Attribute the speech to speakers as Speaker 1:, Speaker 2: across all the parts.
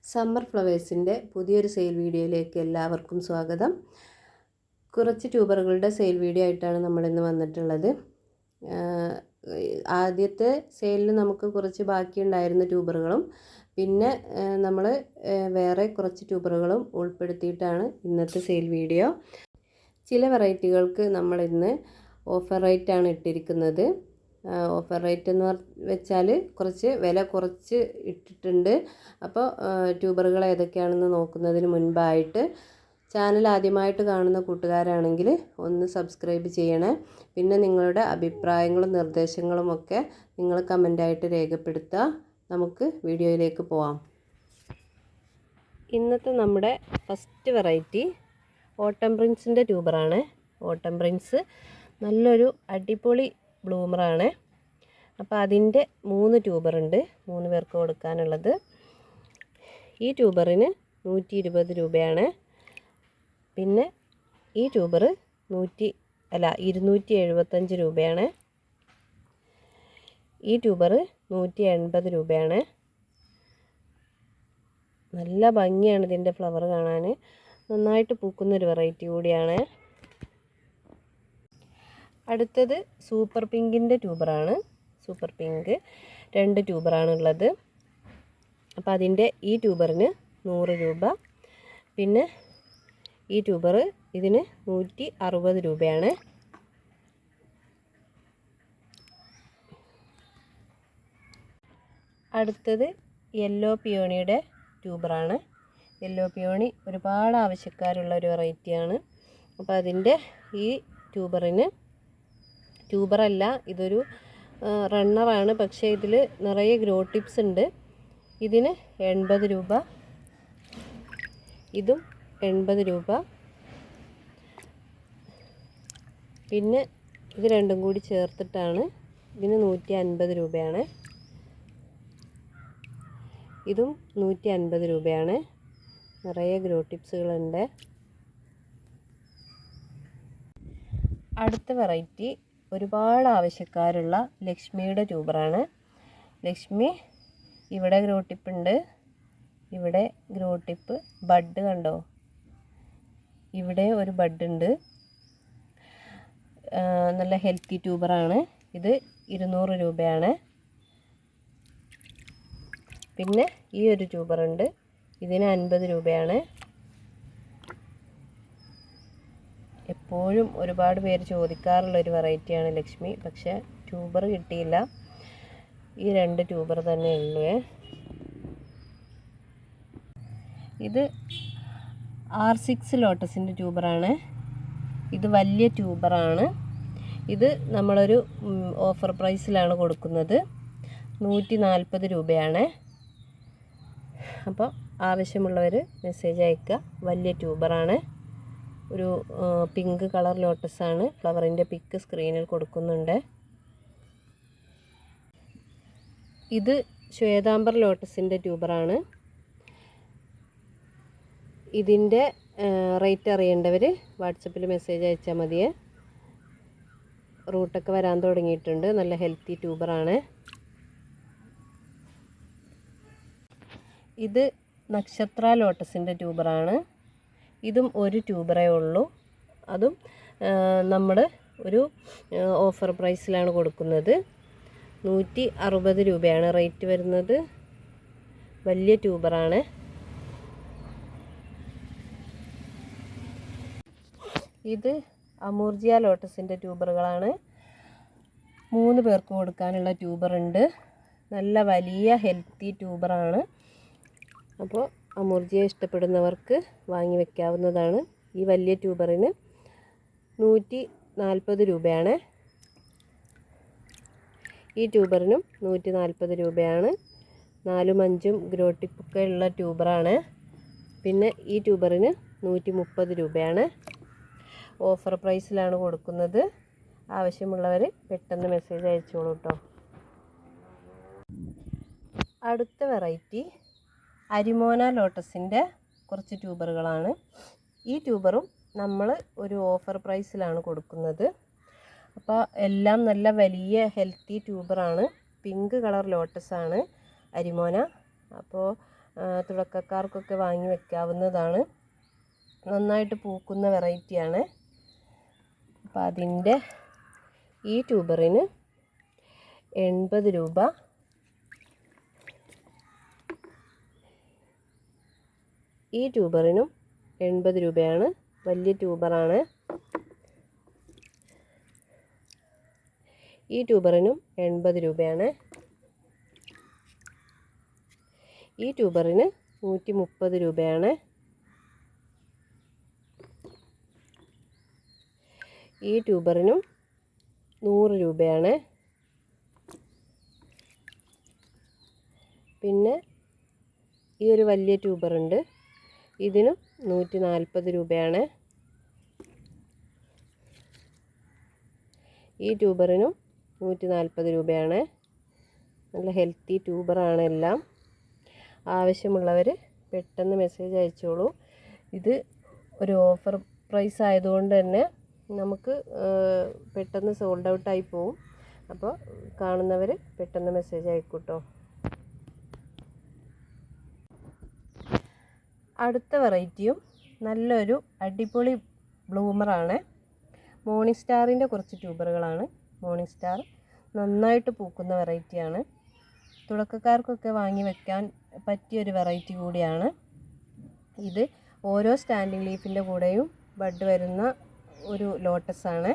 Speaker 1: Summer ഫ്ലവേഴ്സിൻ്റെ പുതിയൊരു sale വീഡിയോയിലേക്ക് എല്ലാവർക്കും സ്വാഗതം. കുറച്ച് ട്യൂബറുകളുടെ സെയിൽ വീഡിയോ ആയിട്ടാണ് നമ്മളിന്ന് വന്നിട്ടുള്ളത്. ആദ്യത്തെ സെയിലിൽ നമുക്ക് കുറച്ച് ബാക്കിയുണ്ടായിരുന്ന ട്യൂബറുകളും പിന്നെ നമ്മൾ വേറെ കുറച്ച് ട്യൂബറുകളും ഉൾപ്പെടുത്തിയിട്ടാണ് ഇന്നത്തെ സെയിൽ വീഡിയോ. ചില വെറൈറ്റികൾക്ക് നമ്മളിന്ന് ഓഫർ റേറ്റാണ് ഇട്ടിരിക്കുന്നത്. ഓഫർ റേറ്റ് എന്ന് വെച്ചാൽ കുറച്ച് വില കുറച്ച് ഇട്ടിട്ടുണ്ട്. അപ്പോൾ ട്യൂബറുകൾ ഏതൊക്കെയാണെന്ന് നോക്കുന്നതിന് മുൻപായിട്ട് ചാനൽ ആദ്യമായിട്ട് കാണുന്ന കൂട്ടുകാരാണെങ്കിൽ ഒന്ന് സബ്സ്ക്രൈബ് ചെയ്യണേ. പിന്നെ നിങ്ങളുടെ അഭിപ്രായങ്ങളും നിർദ്ദേശങ്ങളും ഒക്കെ നിങ്ങൾ കമൻ്റായിട്ട് രേഖപ്പെടുത്തുക. നമുക്ക് വീഡിയോയിലേക്ക് പോവാം. ഇന്നത്തെ നമ്മുടെ ഫസ്റ്റ് വെറൈറ്റി ഓട്ടം പ്രിൻസിൻ്റെ ട്യൂബറാണ്. ഓട്ടം പ്രിൻസ് നല്ലൊരു അടിപൊളി ബ്ലൂമറാണ്. അപ്പോൾ അതിൻ്റെ 3 ട്യൂബറുണ്ട്, 3 പേർക്ക് കൊടുക്കാനുള്ളത്. ഈ ട്യൂബറിന് 120 രൂപയാണ്. പിന്നെ ഈ ട്യൂബർ 275 രൂപയാണ്. ഈ ട്യൂബർ 180 രൂപയാണ്. നല്ല ഭംഗിയാണ് ഇതിൻ്റെ ഫ്ലവർ കാണാൻ, നന്നായിട്ട് പൂക്കുന്നൊരു വെറൈറ്റി കൂടിയാണ്. അടുത്തത് സൂപ്പർ പിങ്കിൻ്റെ ട്യൂബറാണ്. സൂപ്പർ പിങ്ക് 2 ട്യൂബറാണുള്ളത്. അപ്പോൾ അതിൻ്റെ ഈ ട്യൂബറിന് 100 രൂപ. പിന്നെ ഈ ട്യൂബർ ഇതിന് 160 രൂപയാണ്. അടുത്തത് യെല്ലോ പിയോണിയുടെ ട്യൂബറാണ്. യെല്ലോ പിയോണി ഒരുപാട് ആവശ്യക്കാരുള്ള ഒരു വെറൈറ്റിയാണ്. അപ്പോൾ അതിൻ്റെ ഈ ട്യൂബറല്ല, ഇതൊരു റണ്ണറാണ്. പക്ഷേ ഇതിൽ നിറയെ ഗ്രോ ടിപ്സ് ഉണ്ട്. ഇതിന് 80 രൂപ, ഇതും 80 രൂപ. പിന്നെ ഇത് രണ്ടും കൂടി ചേർത്തിട്ടാണ്, ഇതിന് 150 രൂപയാണ്. ഇതും 150 രൂപയാണ്. നിറയെ ഗ്രോ ടിപ്സുകളുണ്ട്. അടുത്ത വെറൈറ്റി ഒരുപാട് ആവശ്യക്കാരുള്ള ലക്ഷ്മിയുടെ ട്യൂബറാണ്. ലക്ഷ്മി ഇവിടെ ഗ്രോ ടിപ്പ് ഉണ്ട്, ഇവിടെ ഗ്രോ ടിപ്പ് ബഡ് കണ്ടോ, ഇവിടെ ഒരു ബഡ് ഉണ്ട്. നല്ല ഹെൽത്തി ട്യൂബറാണ്. ഇത് 200 രൂപയാണ്. പിന്നെ ഈ ഒരു ട്യൂബറുണ്ട്, ഇതിന് 50 രൂപയാണ്. എപ്പോഴും ഒരുപാട് പേര് ചോദിക്കാറുള്ളൊരു വെറൈറ്റിയാണ് ലക്ഷ്മി. പക്ഷേ ട്യൂബർ കിട്ടിയില്ല, ഈ 2 ട്യൂബർ തന്നെ ഉള്ളൂ. ഇത് R6 ലോട്ടസിൻ്റെ ട്യൂബറാണ്. ഇത് വലിയ ട്യൂബറാണ്. ഇത് നമ്മളൊരു ഓഫർ പ്രൈസിലാണ് കൊടുക്കുന്നത്, 140 രൂപയാണ്. അപ്പോൾ ആവശ്യമുള്ളവർ മെസ്സേജ് അയക്കുക. വലിയ ട്യൂബറാണ്. ഒരു പിങ്ക് കളർ ലോട്ടസാണ്. ഫ്ലവറിൻ്റെ പിക്ക് സ്ക്രീനിൽ കൊടുക്കുന്നുണ്ട്. ഇത് ശ്വേതാംബർ ലോട്ടസിൻ്റെ ട്യൂബറാണ്. ഇതിൻ്റെ റേറ്റ് അറിയേണ്ടവർ വാട്സപ്പിൽ മെസ്സേജ് അയച്ചാൽ മതിയേ. റൂട്ടൊക്കെ വരാൻ തുടങ്ങിയിട്ടുണ്ട്. നല്ല ഹെൽത്തി ട്യൂബറാണ്. ഇത് നക്ഷത്ര ലോട്ടസിൻ്റെ ട്യൂബറാണ്. ഇതും ഒരു ട്യൂബറേ ഉള്ളൂ. അതും നമ്മൾ ഒരു ഓഫർ പ്രൈസിലാണ് കൊടുക്കുന്നത്, 160 രൂപയാണ് റേറ്റ് വരുന്നത്. വലിയ ട്യൂബറാണ്. ഇത് അമൂർജിയ ലോട്ടസിൻ്റെ ട്യൂബറുകളാണ്. 3 പേർക്ക് കൊടുക്കാനുള്ള ട്യൂബറുണ്ട്. നല്ല വലിയ ഹെൽത്തി ട്യൂബറാണ്. അപ്പോൾ അമൂർജിയ ഇഷ്ടപ്പെടുന്നവർക്ക് വാങ്ങി വയ്ക്കാവുന്നതാണ്. ഈ വലിയ ട്യൂബറിന് 140 രൂപയാണ്. ഈ ട്യൂബറിനും 140 രൂപയാണ്. 4ഉം 5ഉം ഗ്രോ ടിപ്പൊക്കെ ഉള്ള ട്യൂബറാണ്. പിന്നെ ഈ ട്യൂബറിന് 130 രൂപയാണ്. ഓഫർ പ്രൈസിലാണ് കൊടുക്കുന്നത്. ആവശ്യമുള്ളവർ പെട്ടെന്ന് മെസ്സേജ് അയച്ചോളൂ കേട്ടോ. അടുത്ത വെറൈറ്റി അരിമോന ലോട്ടസിൻ്റെ കുറച്ച് ട്യൂബറുകളാണ്. ഈ ട്യൂബറും നമ്മൾ ഒരു ഓഫർ പ്രൈസിലാണ് കൊടുക്കുന്നത്. അപ്പോൾ എല്ലാം നല്ല വലിയ ഹെൽത്തി ട്യൂബറാണ്. പിങ്ക് കളർ ലോട്ടസാണ് അരിമോന. അപ്പോൾ തുടക്കക്കാർക്കൊക്കെ വാങ്ങി വെക്കാവുന്നതാണ്. നന്നായിട്ട് പൂക്കുന്ന വെറൈറ്റിയാണ്. അപ്പോൾ അതിൻ്റെ ഈ ട്യൂബറിന് 80 രൂപ. ഈ ട്യൂബറിനും 80 രൂപയാണ്. വലിയ ട്യൂബറാണ്. ഈ ട്യൂബറിനും 80 രൂപയാണ്. ഈ ട്യൂബറിന് 130 രൂപയാണ്. ഈ ട്യൂബറിനും 100 രൂപയാണ്. പിന്നെ ഈ ഒരു വലിയ ട്യൂബറുണ്ട്, ഇതിനും 140 രൂപയാണ്. ഈ ട്യൂബറിനും 140 രൂപയാണ്. നല്ല ഹെൽത്തി ട്യൂബറാണ് എല്ലാം. ആവശ്യമുള്ളവർ പെട്ടെന്ന് മെസ്സേജ് അയച്ചോളൂ. ഇത് ഒരു ഓഫർ പ്രൈസ് ആയതുകൊണ്ട് തന്നെ നമുക്ക് പെട്ടെന്ന് സോൾഡ് ഔട്ടായി പോവും. അപ്പോൾ കാണുന്നവർ പെട്ടെന്ന് മെസ്സേജ് അയക്കൂട്ടോ. അടുത്ത വെറൈറ്റിയും നല്ലൊരു അടിപൊളി ബ്ലൂമറാണ്. മോർണിംഗ് സ്റ്റാറിൻ്റെ കുറച്ച് ട്യൂബറുകളാണ്. മോർണിംഗ് സ്റ്റാർ നന്നായിട്ട് പൂക്കുന്ന വെറൈറ്റിയാണ്. തുടക്കക്കാർക്കൊക്കെ വാങ്ങി വെക്കാൻ പറ്റിയൊരു വെറൈറ്റി കൂടിയാണ്. ഇത് ഓരോ സ്റ്റാൻഡിങ് ലീഫിൻ്റെ കൂടെയും ബഡ് വരുന്ന ഒരു ലോട്ടസാണ്.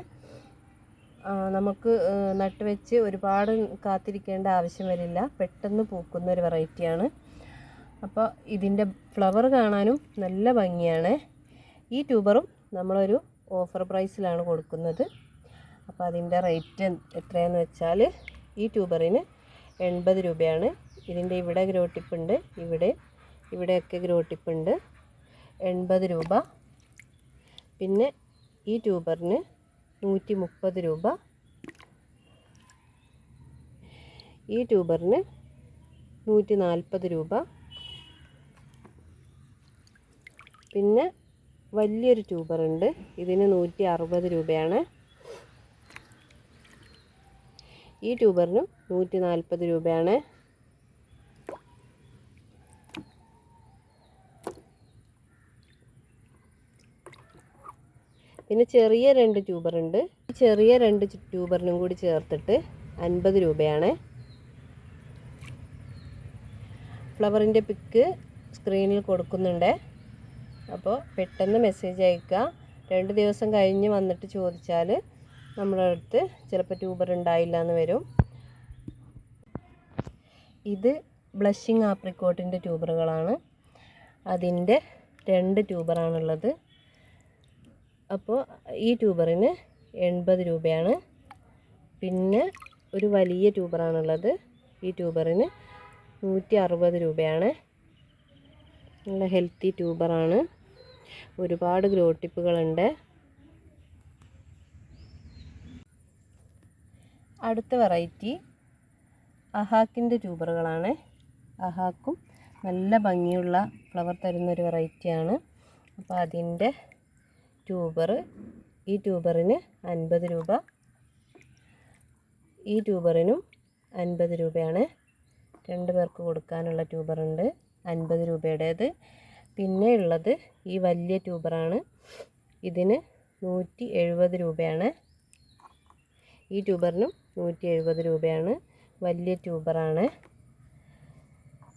Speaker 1: നമുക്ക് നട്ടുവെച്ച് ഒരുപാട് കാത്തിരിക്കേണ്ട ആവശ്യം വരില്ല. പെട്ടെന്ന് പൂക്കുന്ന ഒരു വെറൈറ്റിയാണ്. അപ്പോൾ ഇതിൻ്റെ ഫ്ലവർ കാണാനും നല്ല ഭംഗിയാണ്. ഈ ട്യൂബറും നമ്മളൊരു ഓഫർ പ്രൈസിലാണ് കൊടുക്കുന്നത്. അപ്പോൾ അതിൻ്റെ റേറ്റ് എത്രയാണെന്ന് വെച്ചാൽ ഈ ട്യൂബറിന് 80 രൂപയാണ്. ഇതിൻ്റെ ഇവിടെ ഗ്രോ ടിപ്പുണ്ട്, ഇവിടെയൊക്കെ ഗ്രോ ടിപ്പുണ്ട്. 80 രൂപ. പിന്നെ ഈ ട്യൂബറിന് 130 രൂപ. ഈ ട്യൂബറിന് 140 രൂപ. പിന്നെ വലിയൊരു ട്യൂബറുണ്ട്, ഇതിന് 160 രൂപയാണ്. ഈ ട്യൂബറിനും 140 രൂപയാണ്. പിന്നെ ചെറിയ 2 ട്യൂബറുണ്ട്. ഈ ചെറിയ 2 ട്യൂബറിനും കൂടി ചേർത്തിട്ട് 50 രൂപയാണ്. ഫ്ലവറിൻ്റെ പിക്ക് സ്ക്രീനിൽ കൊടുക്കുന്നുണ്ട്. അപ്പോൾ പെട്ടെന്ന് മെസ്സേജ് അയക്കുക. 2 ദിവസം കഴിഞ്ഞ് വന്നിട്ട് ചോദിച്ചാൽ നമ്മുടെ അടുത്ത് ചിലപ്പോൾ ട്യൂബർ ഉണ്ടായില്ല എന്ന് വരും. ഇത് ബ്ലഷിങ് ആപ്രിക്കോട്ടിൻ്റെ ട്യൂബറുകളാണ്. അതിൻ്റെ 2 ട്യൂബറാണുള്ളത്. അപ്പോൾ ഈ ട്യൂബറിന് 80 രൂപയാണ്. പിന്നെ ഒരു വലിയ ട്യൂബറാണുള്ളത്. ഈ ട്യൂബറിന് 160 രൂപയാണ്. നല്ല ഹെൽത്തി ട്യൂബറാണ്. ഒരുപാട് ഗ്രോ ടിപ്പുകളുണ്ട്. അടുത്ത വെറൈറ്റി അഹാക്കിൻ്റെ ട്യൂബറുകളാണ്. അഹാക്കും നല്ല ഭംഗിയുള്ള ഫ്ലവർ തരുന്നൊരു വെറൈറ്റിയാണ്. അപ്പോൾ അതിൻ്റെ ഈ ട്യൂബറിന് 50 രൂപ. ഈ ട്യൂബറിനും 50 രൂപയാണ്. 2 പേർക്ക് കൊടുക്കാനുള്ള ട്യൂബറുണ്ട്, 50 രൂപയുടേത്. പിന്നെ ഉള്ളത് ഈ വലിയ ട്യൂബറാണ്. ഇതിന് 170 രൂപയാണ്. ഈ ട്യൂബറിനും 170 രൂപയാണ്. വലിയ ട്യൂബറാണ്.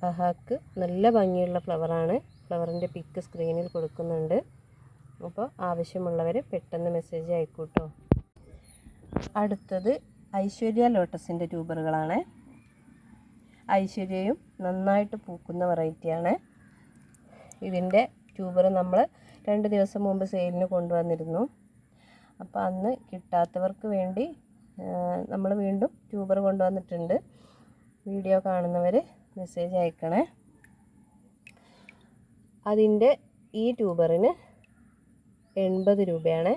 Speaker 1: അഹാക്ക് നല്ല ഭംഗിയുള്ള ഫ്ലവറാണ്. ഫ്ലവറിൻ്റെ പിക്ക് സ്ക്രീനിൽ കൊടുക്കുന്നുണ്ട്. അപ്പോൾ ആവശ്യമുള്ളവർ പെട്ടെന്ന് മെസ്സേജ് അയക്കൂട്ടോ. അടുത്തത് ഐശ്വര്യ ലോട്ടസിൻ്റെ ട്യൂബറുകളാണ്. ഐശ്വര്യയും നന്നായിട്ട് പൂക്കുന്ന വെറൈറ്റിയാണ്. ഇതിൻ്റെ ട്യൂബർ നമ്മൾ 2 ദിവസം മുമ്പ് സെയിലിന് കൊണ്ടുവന്നിരുന്നു. അപ്പോൾ അന്ന് കിട്ടാത്തവർക്ക് വേണ്ടി നമ്മൾ വീണ്ടും ട്യൂബർ കൊണ്ടുവന്നിട്ടുണ്ട്. വീഡിയോ കാണുന്നവർ മെസ്സേജ് അയക്കണേ. അതിൻ്റെ ഈ ട്യൂബറിന് 80 രൂപയാണ്.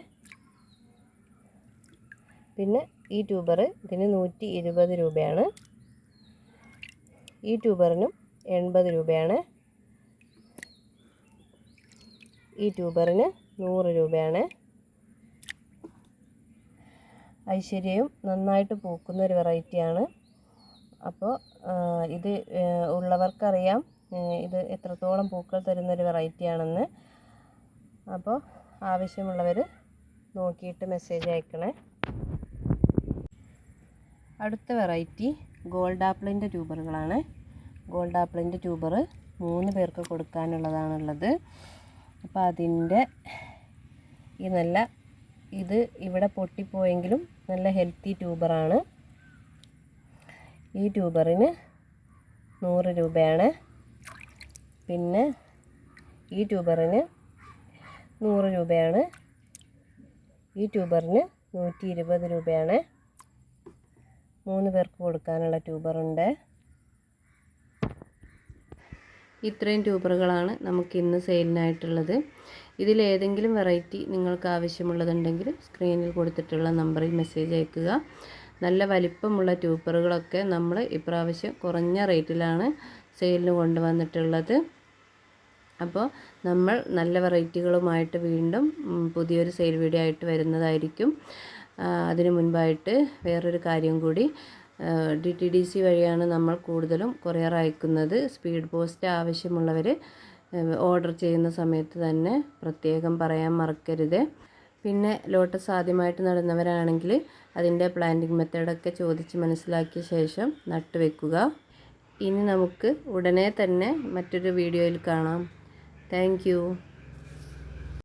Speaker 1: പിന്നെ ഈ ട്യൂബർ ഇതിന് 120 രൂപയാണ്. ഈ ട്യൂബറിനും 80 രൂപയാണ്. ഈ ട്യൂബറിന് 100 രൂപയാണ്. ഐശ്വര്യയും നന്നായിട്ട് പൂക്കുന്ന ഒരു വെറൈറ്റിയാണ്. അപ്പോൾ ഇത് ഉള്ളവർക്കറിയാം ഇത് എത്രത്തോളം പൂക്കൾ തരുന്നൊരു വെറൈറ്റിയാണെന്ന്. അപ്പോൾ ആവശ്യമുള്ളവർ നോക്കിയിട്ട് മെസ്സേജ് അയക്കണേ. അടുത്ത വെറൈറ്റി ഗോൾഡ് ആപ്പിളിൻ്റെ ട്യൂബറുകളാണ്. ഗോൾഡ് ആപ്പിളിൻ്റെ ട്യൂബർ 3 പേർക്ക് കൊടുക്കാനുള്ളതാണുള്ളത്. അപ്പോൾ അതിൻ്റെ ഇത് ഇവിടെ പൊട്ടിപ്പോയെങ്കിലും നല്ല ഹെൽത്തി ട്യൂബറാണ്. ഈ ട്യൂബറിന് 100 രൂപയാണ്. പിന്നെ ഈ ട്യൂബറിന് 100 രൂപയാണ്. ഈ ട്യൂബറിന് 120 രൂപയാണ്. 3 പേർക്ക് കൊടുക്കാനുള്ള ട്യൂബറുണ്ട്. ഇത്രയും ട്യൂബറുകളാണ് നമുക്കിന്ന് സെയിലിനായിട്ടുള്ളത്. ഇതിലേതെങ്കിലും വെറൈറ്റി നിങ്ങൾക്ക് ആവശ്യമുള്ളതുണ്ടെങ്കിൽ സ്ക്രീനിൽ കൊടുത്തിട്ടുള്ള നമ്പറിൽ മെസ്സേജ് അയക്കുക. നല്ല വലിപ്പമുള്ള ട്യൂബറുകളൊക്കെ നമ്മൾ ഇപ്രാവശ്യം കുറഞ്ഞ റേറ്റിലാണ് സെയിലിന് കൊണ്ടുവന്നിട്ടുള്ളത്. അപ്പോൾ നമ്മൾ നല്ല വെറൈറ്റികളുമായിട്ട് വീണ്ടും പുതിയൊരു സെയിൽ വീഡിയോ ആയിട്ട് വരുന്നതായിരിക്കും. അതിനു മുൻപായിട്ട് വേറൊരു കാര്യം കൂടി, DTDC വഴിയാണ് നമ്മൾ കൂടുതലും കൊറിയർ അയക്കുന്നത്. സ്പീഡ് പോസ്റ്റ് ആവശ്യമുള്ളവർ ഓർഡർ ചെയ്യുന്ന സമയത്ത് തന്നെ പ്രത്യേകം പറയാൻ മറക്കരുത്. പിന്നെ ലോട്ടസ് ആദ്യമായിട്ട് നടുന്നവരാണെങ്കിൽ അതിൻ്റെ പ്ലാന്റിംഗ് മെത്തേഡൊക്കെ ചോദിച്ച് മനസ്സിലാക്കിയ ശേഷം നട്ടുവെക്കുക. ഇനി നമുക്ക് ഉടനെ തന്നെ മറ്റൊരു വീഡിയോയിൽ കാണാം. താങ്ക്